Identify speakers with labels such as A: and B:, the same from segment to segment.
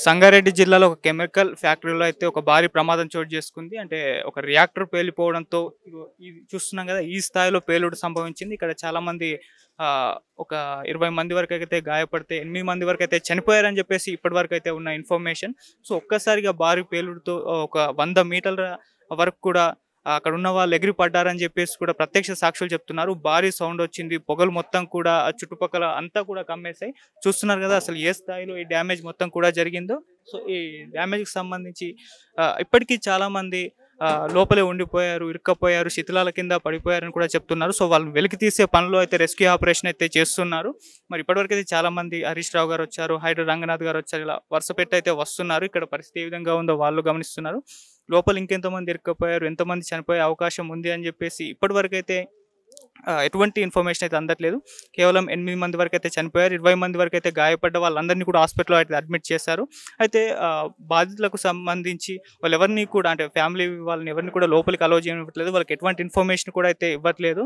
A: సంగారెడ్డి జిల్లాలో ఒక కెమికల్ ఫ్యాక్టరీలో అయితే ఒక భారీ ప్రమాదం చోటు చేసుకుంది. అంటే ఒక రియాక్టర్ పేలిపోవడంతో ఇగో ఇది చూస్తున్నాం గదా! ఈ స్థాయిలో పేలుడు సంభవించింది. ఇక్కడ చాలామంది ఒక 20 మంది వరకైతే గాయపడితే 8 మంది వరకైతే చనిపోయారని జెప్పేసి ఇప్పటివరకైతే ఉన్న ఇన్ఫర్మేషన్. సో, ఒక్కసారిగా భారీ పేలుడుతో ఒక 100 మీటర్ల వరకు కూడా అక్కడున్న వాళ్ళు ఎగిరి పడ్డారని జెప్పేసి కూడా ప్రత్యక్ష సాక్షులు చెప్తున్నారు. భారీ సౌండొచ్చింది. పొగలు మొత్తం కూడా ఆ చుట్టుపక్కల అంతా కూడా కమ్మేసాయి. చూస్తున్నారు గదా! అసలు ఏ స్థాయిలో ఈ డ్యామేజ్ మొత్తం కూడా జరిగిందో. సో, ఈ డ్యామేజ్‌కి సంబంధించి ఇప్పటికీ చాలామంది లోపలే ఉండిపోయారు, ఇరుక్కపోయారు, శిథిలాల కింద పడిపోయారని కూడా చెప్తున్నారు. సో, వాళ్ళని వెలికి తీసే పనిలో అయితే రెస్క్యూ ఆపరేషన్ అయితే చేస్తున్నారు. మరి ఇప్పటివరకైతే చాలామంది హరీష్ రావు గారొచ్చారు, హైడ్ర రంగనాథ్ గారొచ్చారు. ఇలా వరుస పెట్టయితే వస్తున్నారు. ఇక్కడ పరిస్థితి ఏ విధంగా ఉందో వాళ్ళు గమనిస్తున్నారు. లోపల ఇంకెంతమంది ఇరుక్కపోయారు, ఎంతమంది చనిపోయే అవకాశం ఉంది అని జెప్పేసి ఇప్పటివరకైతే ఎటువంటి ఇన్ఫర్మేషన్ అయితే అందట్లేదు. కేవలం 8 మంది వరకైతే చనిపోయారు. 20 మంది వరకైతే గాయపడ్డ వాళ్ళందరినీ కూడా హాస్పిటల్‌లో అయితే అడ్మిట్ చేశారు. అయితే బాధితులకు సంబంధించి వాళ్ళెవరిని కూడా అంటే ఫ్యామిలీ వాళ్ళని ఎవరిని కూడా లోపలికి అలౌ చేయనివ్వట్లేదు. వాళ్ళకి ఎటువంటి ఇన్ఫర్మేషన్ కూడా అయితే ఇవ్వట్లేదు.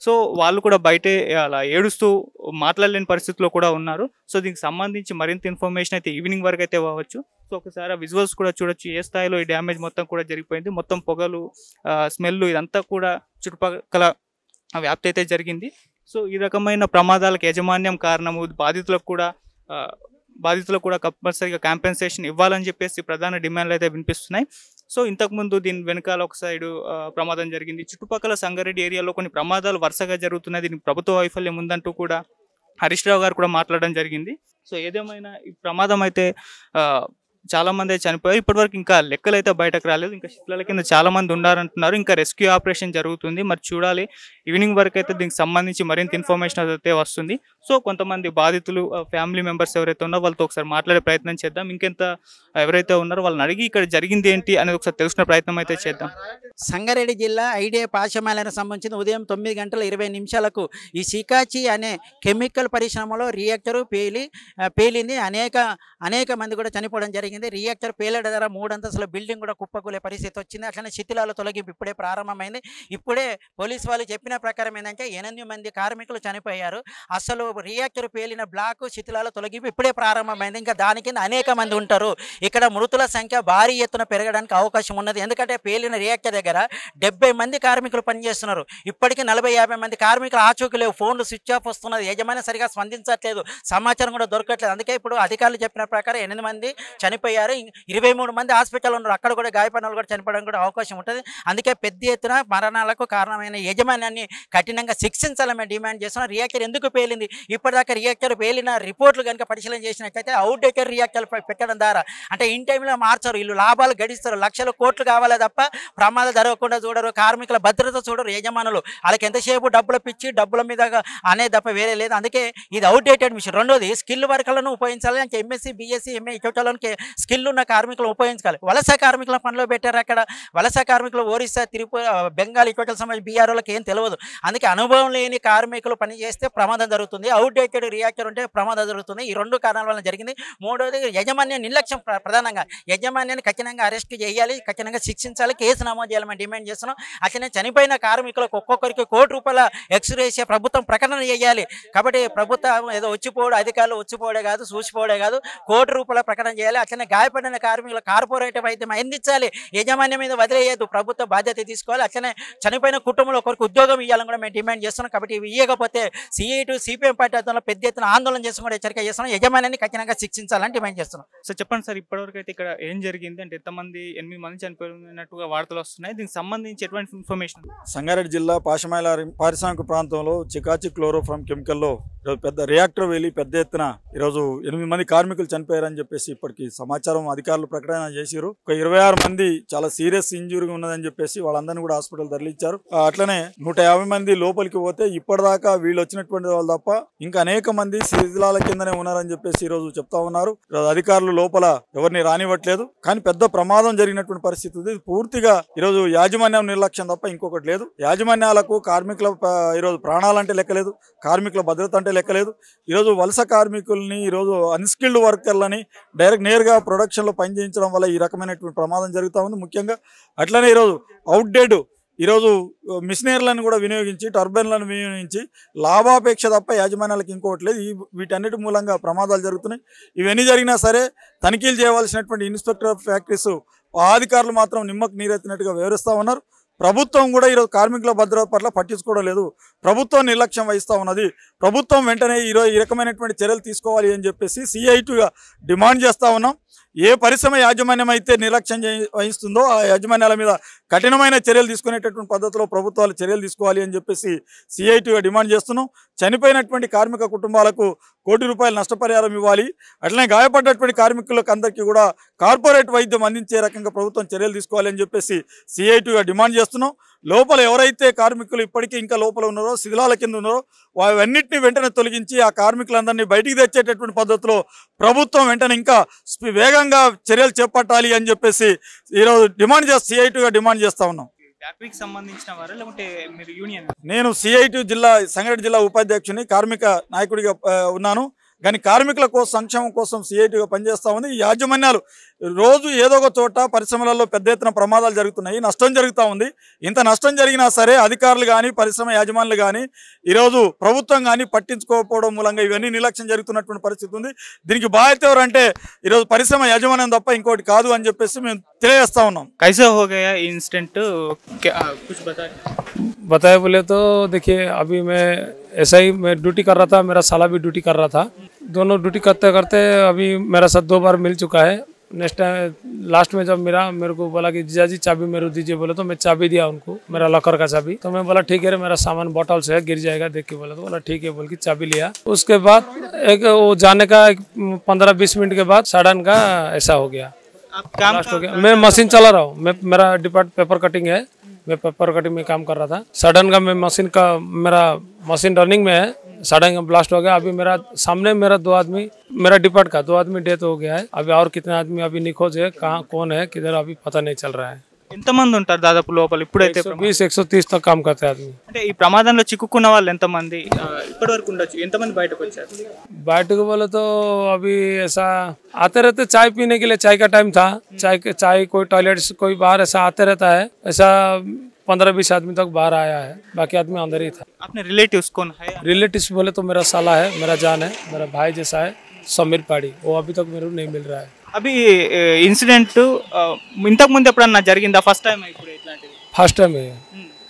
A: సో, వాళ్ళు కూడా బయటే అలా ఏడుస్తూ మాట్లాడలేని పరిస్థితిలో కూడా ఉన్నారు. సో, దీనికి సంబంధించి మరింత ఇన్ఫర్మేషన్ అయితే ఈవినింగ్ వరకైతే అవ్వచ్చు. సో, ఒకసారి ఆ విజువల్స్ కూడా చూడొచ్చు. ఏ స్థాయిలో ఈ డ్యామేజ్ మొత్తం కూడా జరిగిపోయింది. మొత్తం పొగలు, స్మెల్లు ఇదంతా కూడా చుట్టుపక్కల వ్యాప్తి అయితే జరిగింది. సో, ఈ రకమైన ప్రమాదాలకు యాజమాన్యం కారణము. బాధితులకు కూడా కంపల్సరీగా కాంపెన్సేషన్ ఇవ్వాలని చెప్పేసి ప్రధాన డిమాండ్లు అయితే వినిపిస్తున్నాయి. సో, ఇంతకుముందు దీని వెనకాల ఒక సైడు ప్రమాదం జరిగింది. చుట్టుపక్కల సంగారెడ్డి ఏరియాలో కొన్ని ప్రమాదాలు వరుసగా జరుగుతున్నాయి. దీనికి ప్రభుత్వ వైఫల్యం ఉందంటూ కూడా హరీష్ రావు గారు కూడా మాట్లాడడం జరిగింది. సో, ఏదేమైనా ఈ ప్రమాదం అయితే చాలామందే చనిపోయారు. ఇప్పటివరకు ఇంకా లెక్కలైతే బయటకు రాలేదు. ఇంకా శిథిలాల కింద చాలామంది ఉన్నారంటున్నారు. ఇంకా రెస్క్యూ ఆపరేషన్ జరుగుతుంది. మరి చూడాలి. ఈవినింగ్ వరకైతే దీనికి సంబంధించి మరింత ఇన్ఫర్మేషన్ అయితే వస్తుంది. సో, కొంతమంది బాధితులు ఫ్యామిలీ మెంబర్స్ ఎవరైతే ఉన్నారో వాళ్ళతో ఒకసారి మాట్లాడే ప్రయత్నం చేద్దాం. ఎవరైతే ఉన్నారో వాళ్ళని అడిగి ఇక్కడ జరిగింది ఏంటి అనేది ఒకసారి తెలుసుకునే ప్రయత్నం అయితే చేద్దాం.
B: సంగారెడ్డి జిల్లా ఐడియా పాశమాలకు సంబంధించిన ఉదయం 9:20 ఈ సికాచి అనే కెమికల్ పరిశ్రమలో రియాక్టర్ పేలింది. అనేక మంది కూడా చనిపోవడం జరిగింది. రియాక్టర్ పేలడ ద్వారా 3 అంతస్తుల బిల్డింగ్ కూడా కుప్పకూలే పరిస్థితి వచ్చింది. అట్లనే శిథిలాల తొలగింపు ఇప్పుడే ప్రారంభమైంది. ఇప్పుడే పోలీసు వాళ్ళు చెప్పిన ప్రకారం ఏంటంటే 8 మంది కార్మికులు చనిపోయారు. అసలు రియాక్టర్ పేలిన బ్లాక్ శిథిలాల తొలగింపు ఇప్పుడే ప్రారంభమైంది. ఇంకా దాని కింద అనేక మంది ఉంటారు. ఇక్కడ మృతుల సంఖ్య భారీ ఎత్తున పెరగడానికి అవకాశం ఉన్నది. ఎందుకంటే పేలిన రియాక్టర్ దగ్గర 70 మంది కార్మికులు పనిచేస్తున్నారు. ఇప్పటికీ 40-50 మంది కార్మికులు ఆచూకీ లేవు. ఫోన్లు స్విచ్ ఆఫ్ వస్తున్నది. యజమాని సరిగా స్పందించట్లేదు. సమాచారం కూడా దొరకట్లేదు. అందుకే ఇప్పుడు అధికారులు చెప్పిన ప్రకారం 8 మంది చనిపోయారు. 23 మంది హాస్పిటల్ ఉన్నారు. అక్కడ కూడా గాయపడిన వాళ్ళు కూడా చనిపోవడానికి కూడా అవకాశం ఉంటుంది. అందుకే పెద్ద ఎత్తున మరణాలకు కారణమైన యజమాన్యాన్ని కఠినంగా శిక్షించాలని డిమాండ్ చేస్తున్నాం. రియాక్టర్ ఎందుకు పేలింది? ఇప్పటిదాకా రియాక్టర్ పేలిన రిపోర్ట్లు కనుక పరిశీలన చేసినట్లయితే అవుట్డేటెడ్ రియాక్టర్ పెట్టడం ద్వారా అంటే ఇన్ టైంలో మార్చారు. వీళ్ళు లాభాలు గడిస్తారు. లక్షలు కోట్లు కావాలా తప్ప ప్రమాదాలు జరగకుండా చూడరు. కార్మికుల భద్రత చూడరు యజమానులు. వాళ్ళకి ఎంతసేపు డబ్బులు పిచ్చి డబ్బుల మీద అనేది తప్ప వేరే లేదు. అందుకే ఇది అవుట్డేటెడ్ మిషన్. రెండోది స్కిల్ వర్కర్లను ఉపయోగించాలి. అంటే ఎంఎస్సీ, బీఎస్సీ, ఎంఏ ఇటువంటి స్కిల్ ఉన్న కార్మికులు ఉపయోగించాలి. వలస కార్మికుల పనిలో పెట్టారు. అక్కడ వలస కార్మికులు ఒరిస్సా, త్రిపుర, బెంగాల్ ఇటువంటి సంబంధించి బీఆర్ఓలకు ఏం తెలియదు. అందుకే అనుభవం లేని కార్మికులు పని చేస్తే ప్రమాదం జరుగుతుంది. అవుట్డేటెడ్ రియాక్టర్ ఉంటే ప్రమాదం జరుగుతుంది. ఈ 2 కారణాల వల్ల జరిగింది. మూడోది యజమాన్య నిర్లక్ష్యం. ప్రధానంగా యజమాన్యాన్ని కఠినంగా అరెస్ట్ చేయాలి, కఠినంగా శిక్షించాలి, కేసు నమోదు చేయాలని డిమాండ్ చేస్తున్నాం. అట్లనే చనిపోయిన కార్మికులకు ఒక్కొక్కరికి ₹1 ఎక్స్‌గ్రేషియా ప్రభుత్వం ప్రకటన చేయాలి. కాబట్టి ప్రభుత్వం ఏదో వచ్చిపోవడం, అధికారులు వచ్చిపోవడే కాదు, చూసిపోవడే కాదు, ₹1 ప్రకటన చేయాలి. అట్లనే గాయపడిన కార్మికుల కార్పొరేట్ వైద్యం అందించాలి. యజమాన్యం మీద వదిలేయద్దు. ప్రభుత్వ బాధ్యత తీసుకోవాలి. అట్లనే చనిపోయిన కుటుంబంలో ఒకరికి ఉద్యోగం ఇవ్వాలని కూడా మేము డిమాండ్ చేస్తున్నాం. కాబట్టి ఇవి ఇవ్వకపోతే సిఐటి, సిపిఎం పార్టీ ఆధ్వర్యంలో పెద్ద ఎత్తున ఆందోళన చేసి కూడా హెచ్చరిక చేస్తున్నాం. యజమాన్యాన్ని కఠినంగా శిక్షించాలని డిమాండ్ చేస్తున్నాం.
A: సో, చెప్పండి సార్, ఇప్పటివరకు అయితే ఇక్కడ ఏం జరిగింది? అంటే ఎంతమంది 8 మంది చనిపోయినట్టుగా వార్తలు వస్తున్నాయి. దీనికి సంబంధించి ఎటువంటి ఇన్ఫర్మేషన్?
C: సంగారెడ్డి జిల్లా పారిశ్రామిక ప్రాంతంలో చికాచి క్లోరోఫామ్ కెమికల్లో ఈరోజు పెద్ద రియాక్టర్ వెళ్ళి పెద్ద ఎత్తున ఈరోజు 8 మంది కార్మికులు చనిపోయారని చెప్పేసి ఇప్పటికి సమాచారం అధికారులు ప్రకటన చేశారు. ఒక 26 మంది చాలా సీరియస్ ఇంజురీ ఉన్నదని చెప్పేసి వాళ్ళందరినీ కూడా హాస్పిటల్ తరలించారు. అట్లనే 150 మంది లోపలికి పోతే ఇప్పటిదాకా వీళ్ళు వచ్చినటువంటి వాళ్ళు తప్ప ఇంకా అనేక మంది శిథిలాల కిందనే ఉన్నారని చెప్పేసి ఈరోజు చెప్తా ఉన్నారు. అధికారులు లోపల ఎవరిని రానివ్వట్లేదు. కానీ పెద్ద ప్రమాదం జరిగినటువంటి పరిస్థితి ఉంది. పూర్తిగా ఈరోజు యాజమాన్యం నిర్లక్ష్యం తప్ప ఇంకొకటి లేదు. యాజమాన్యాలకు కార్మికుల ఈరోజు ప్రాణాలంటే లెక్కలేదు, కార్మికుల భద్రత అంటే లెక్కలేదు. ఈరోజు వలస కార్మికుల్ని, ఈరోజు అన్స్కిల్డ్ వర్కర్లని నేరుగా ప్రొడక్షన్లో పనిచేయించడం వల్ల ఈ రకమైనటువంటి ప్రమాదం జరుగుతూ ఉంది. ముఖ్యంగా అట్లనే ఈరోజు అవుట్డేట్ ఈరోజు మిషనరీలను కూడా వినియోగించి, టర్బైన్లను వినియోగించి లాభాపేక్ష తప్ప యాజమాన్యాలకు ఇంకోటి లేదు. వీటన్నిటి మూలంగా ప్రమాదాలు జరుగుతున్నాయి. ఇవన్నీ జరిగినా సరే తనిఖీలు చేయవలసినటువంటి ఇన్స్పెక్టర్ ఆఫ్ ఫ్యాక్టరీస్ అధికారులు మాత్రం నిమ్మకు నీరెత్తినట్టుగా వివరిస్తూ ఉన్నారు. ప్రభుత్వం కూడా ఈరోజు కార్మికుల భద్రత పట్ల పట్టించుకోవడం లేదు. ప్రభుత్వం నిర్లక్ష్యం వహిస్తూ ఉన్నది. ప్రభుత్వం వెంటనే ఈరోజు ఈ రకమైనటువంటి చర్యలు తీసుకోవాలి అని చెప్పేసి CITగా డిమాండ్ చేస్తూ ఉన్నాం. ఏ పరిశ్రమ యాజమాన్యం అయితే నిర్లక్ష్యం వహిస్తుందో ఆ యాజమాన్యాల మీద కఠినమైన చర్యలు తీసుకునేటటువంటి పద్ధతిలో ప్రభుత్వాలు చర్యలు తీసుకోవాలి అని చెప్పేసి CITగా డిమాండ్ చేస్తున్నాం. చనిపోయినటువంటి కార్మిక కుటుంబాలకు ₹1 కోటి నష్టపరిహారం ఇవ్వాలి. అట్లనే గాయపడ్డటువంటి కార్మికులకు అందరికీ కూడా కార్పొరేట్ వైద్యం అందించే రకంగా ప్రభుత్వం చర్యలు తీసుకోవాలి అని చెప్పేసి CITగా డిమాండ్ చేస్తున్నాం. లోపల ఎవరైతే కార్మికులు ఇప్పటికీ ఇంకా లోపల ఉన్నారో, శిథిలాల కింద ఉన్నారో, అవన్నింటినీ వెంటనే తొలగించి ఆ కార్మికులందరినీ బయటికి తెచ్చేటటువంటి పద్ధతిలో ప్రభుత్వం వెంటనే ఇంకా వేగంగా చర్యలు చేపట్టాలి అని చెప్పేసి ఈరోజు CITగా డిమాండ్ చేస్తా ఉన్నాం.
A: ఫ్యాక్టరీకి సంబంధించిన వారా లేకుంటే మీరు యూనియన్?
C: నేను CIT సంగారెడ్డి జిల్లా ఉపాధ్యక్షుని, కార్మిక నాయకుడిగా ఉన్నాను. కానీ కార్మికుల సంక్షేమం కోసం CITగా పనిచేస్తూ ఉంది. ఈ యాజమాన్యాలు రోజు ఏదో ఒక చోట పరిశ్రమలలో పెద్ద ఎత్తున ప్రమాదాలు జరుగుతున్నాయి, నష్టం జరుగుతూ ఉంది. ఇంత నష్టం జరిగినా సరే అధికారులు కానీ పరిశ్రమ యాజమాన్యులు కానీ ఈరోజు ప్రభుత్వం కానీ పట్టించుకోకపోవడం మూలంగా ఇవన్నీ నిర్లక్ష్యం జరుగుతున్నటువంటి పరిస్థితి ఉంది. దీనికి బాధ్యత ఎవరంటే ఈరోజు పరిశ్రమ యాజమాన్యం తప్ప ఇంకోటి కాదు అని చెప్పేసి మేము తెలియజేస్తా ఉన్నాం.
A: कैसा हो गया इंसिडेंट, कुछ
D: बताए बोले तो देखिए, अभी मैं ऐसा ही मैं ड्यूटी कर रहा था, मेरा साला भी ड्यूटी कर रहा था. दोनों ड्यूटी करते करते अभी मेरा साथ 2 बार मिल चुका है. नेक्स्ट टाइम लास्ट में जब मेरे को बोला कि जीजा जी चाबी मेरे को दीजिए, बोले तो मैं चाबी दिया उनको, मेरा लॉकर का चाबी. तो मैं बोला ठीक है, मेरा सामान बॉटल से है, गिर जाएगा देख के, बोला तो बोला ठीक है बोल के चाबी लिया. उसके बाद एक वो जाने का 15-20 मिनट के बाद सडन का ऐसा हो गया,
A: आप काम
D: हो गया. मैं मशीन चला रहा हूँ, मेरा डिपार्टमेंट पेपर कटिंग है, मैं पेपर कटिंग में काम कर रहा था. सडन का मेरा मशीन रनिंग में है, सडन का ब्लास्ट हो गया. अभी मेरा सामने मेरा 2 आदमी, मेरा डिपार्ट का 2 आदमी डेथ हो गया है. अभी और कितने आदमी अभी निखोज है, कहाँ कौन है किधर अभी पता नहीं चल रहा है.
A: ఎంతమంది ఉంటారు దాదాపు లోపల ఇప్పుడైతే?
D: 120-130 तक काम करते हैं आदमी.
A: అంటే ఈ ప్రమాదంలో చిక్కుకున్న వాళ్ళు ఎంతమంది ఇప్పటి వరకు ఉండొచ్చు? ఎంతమంది బయటకు వచ్చారు?
D: बैठक बोले तो अभी ऐसा आते रहते, चाय पीने के लिए चाय का टाइम था, चाय कोई टॉयलेट कोई बाहर ऐसा आते रहता है. ऐसा 15-20 आदमी तक बाहर आया है, बाकी आदमी अंदर ही था.
A: अपने रिलेटिव्स कौन है?
D: रिलेटिव्स बोले तो मेरा साला है, मेरा जान है, मेरा भाई जैसा है, समीर पाड़ी. वो अभी तक मेरे को नहीं मिल रहा है.
A: అవి ఇన్సిడెంట్ ఇంతకు ముందు ఎప్పుడన్నా జరిగిందా? ఫస్ట్ టైం ఇప్పుడు ఇట్లాంటిది?
D: फर्स्ट टाइम है,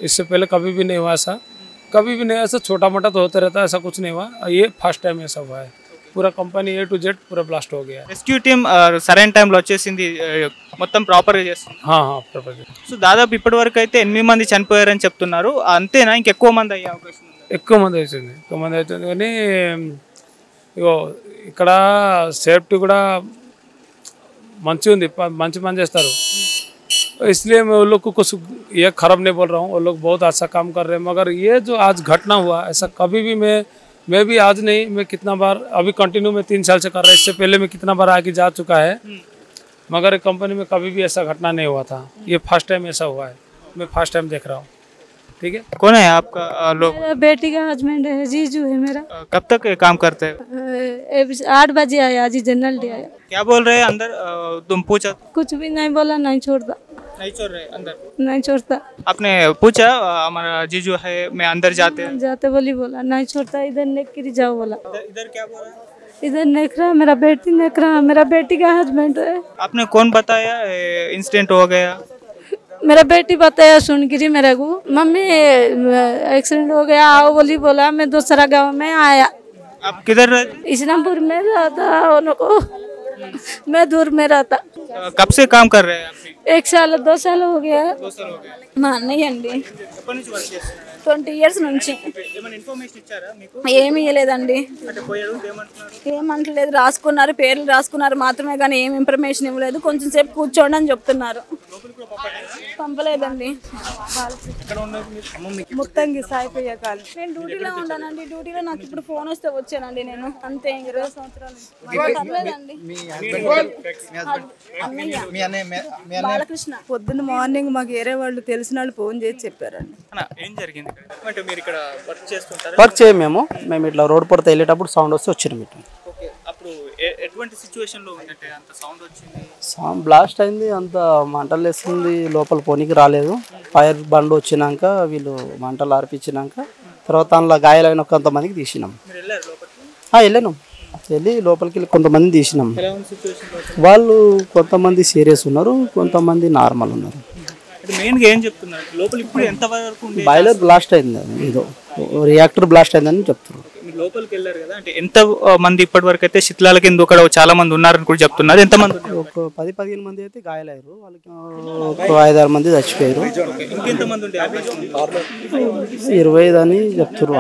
D: इससे पहले कभी भी नहीं हुआ ऐसा, कभी भी नहीं. ऐसा छोटा मोटा तो होता रहता है, ऐसा कुछ नहीं हुआ. ये फर्स्ट टाइम ऐसा हुआ है. पूरा कंपनी A to Z पूरा ब्लास्ट हो गया.
A: రెస్క్యూ టీమ్ సరైన టైంలో వచ్చేసింది, మొత్తం ప్రాపర్గా చేస్తుంది.
D: हाँ प्रॉपर.
A: సో దాదాపు ఇప్పటి వరకు అయితే 8 మంది చనిపోయారని చెప్తున్నారు. అంతేనా, ఇంకెక్కువ మంది అయ్యే అవకాశం ఉంది?
D: ఎక్కువ మంది అవుతుంది కానీ ఇగో ఇక్కడ సేఫ్టీ కూడా మంచిగా ఉంది, మంచి పని చేస్తారు. इसलिए मैं वो लोग को कुछ ये खराब नहीं बोल रहा हूँ, वो लोग बहुत अच्छा काम कर रहे हैं. मगर ये जो आज घटना हुआ, ऐसा कभी भी मैं भी आज नहीं, मैं कितना बार अभी कंटिन्यू में 3 साल से कर रहा है. इससे पहले मैं कितना बार आके जा चुका है, मगर कंपनी में कभी भी ऐसा घटना नहीं हुआ था. ये फर्स्ट टाइम ऐसा हुआ है, मैं फर्स्ट टाइम देख रहा हूँ. ठीक है.
A: कौन है आपका लोग?
E: मेरा बेटी का हस्बैंड है, जीजू है मेरा.
A: कब तक काम करते हैं?
E: 8 बजे आया, आज जनरल डे आया.
A: क्या बोल रहे हैं अंदर? तुम पूछा?
E: कुछ भी नहीं बोला, नहीं छोड़ता,
A: नहीं छोड़ रहे अंदर?
E: नहीं छोड़ता.
A: आपने पूछा हमारा जीजू है, मैं अंदर जाते हैं?
E: जाते बोली, बोला नहीं छोड़ता. इधर नेक जाओ बोला.
A: इधर क्या बोल रहा है?
E: इधर नेक रहा, मेरा बेटी नेक रहा, मेरा बेटी का हस्बैंड है.
A: आपने कौन बताया इंसिडेंट हो गया?
E: मेरा बेटी बताया, सुन गिरी मेरे को, मम्मी एक्सीडेंट हो गया आओ बोली, बोला मैं दूसरा गांव में आया.
A: आप किधर रहते?
E: इस्लामपुर में रहता उनको, मैं दूर में रहता.
A: कब से काम कर रहे हैं आप?
E: 1 साल 2 साल हो गया.
A: 2 साल हो गया.
E: మా అన్నయ్య అండి,
A: ఎప్పటి నుంచి వర్క్ చేస్తున్నారు?
E: 20 years నుంచి.
A: ఏమైనా ఇన్ఫర్మేషన్ ఇచ్చారా మీకు?
E: ఏమీ ఇవ్వలేదండి,
A: అంటే పోయారు ఏమంటున్నారు?
E: ఏమంటలేదు. రాసుకున్నారు, పేర్లు రాసుకున్నారు మాత్రమే కానీ ఏం ఇన్ఫర్మేషన్ ఇవ్వలేదు. కొంచెం సేపు కూర్చోండి అని చెప్తున్నారు, పంపలేదండి. ముత్తంగి సాయిపోయా కాదు. నేను డ్యూటీలో ఉన్నానండి, డ్యూటీలో నాకు ఇప్పుడు ఫోన్ వస్తే వచ్చానండి. నేను అంతే 20 సంవత్సరాలు పర్లేదండి. బాలకృష్ణ
F: పొద్దున్న మార్నింగ్ మాకు వేరే వాళ్ళు తెలిసిన వాళ్ళు ఫోన్ చేసి చెప్పారండి.
A: ఏం జరిగింది ఇక్కడ? అంటే మీరు ఇక్కడ వర్క్ చేస్తుంటారా?
G: వర్క్ చేయం మేము ఇట్లా రోడ్ పడితే వెళ్ళేటప్పుడు సౌండ్ వస్తే వచ్చినాం ఇటు.
A: ఓకే, అప్పుడు ఎటువంటి సిచ్యువేషన్ లో ఉందంటే అంత సౌండ్ వచ్చింది?
G: సౌండ్ బ్లాస్ట్ అయింది, అంత మంటలు వేస్తుంది, లోపల పోనీకి రాలేదు. ఫైర్ బండ్ వచ్చినాక వీళ్ళు మంటలు ఆర్పించినాక తర్వాత అందులో గాయాలైన కొంతమందికి తీసినాం.
A: మీరు వెళ్ళారు లోపలికి?
G: వెళ్ళాను, వెళ్ళి లోపలికి వెళ్ళి కొంతమంది తీసినాం.
A: ఎలా ఉంది సిచ్యువేషన్?
G: వాళ్ళు కొంతమంది సీరియస్ ఉన్నారు, కొంతమంది నార్మల్ ఉన్నారు.
A: అంటే మెయిన్గా ఏం చెప్తున్నారు లోపల ఇప్పుడు ఎంత వరకు ఉండే
G: బాయిలర్ బ్లాస్ట్ అయింది, అది ఏదో రియాక్టర్ బ్లాస్ట్ అయిందని చెప్తున్నారు.
A: మీరు లోపలికి వెళ్ళారు కదా, అంటే ఎంత మంది ఇప్పటి వరకు అయితే శిథిలాల కింద అక్కడ చాలా మంది ఉన్నారని కూడా చెప్తున్నారు. ఎంత మంది ఉన్నారు?
G: ఒక 10-15 మంది అయితే గాయాలయ్యారు, వాళ్ళకి ఒక 5-6 మంది చచ్చిపోయారు.
A: ఇంకెంత మంది ఉండే
G: 25 అని చెప్తున్నారు.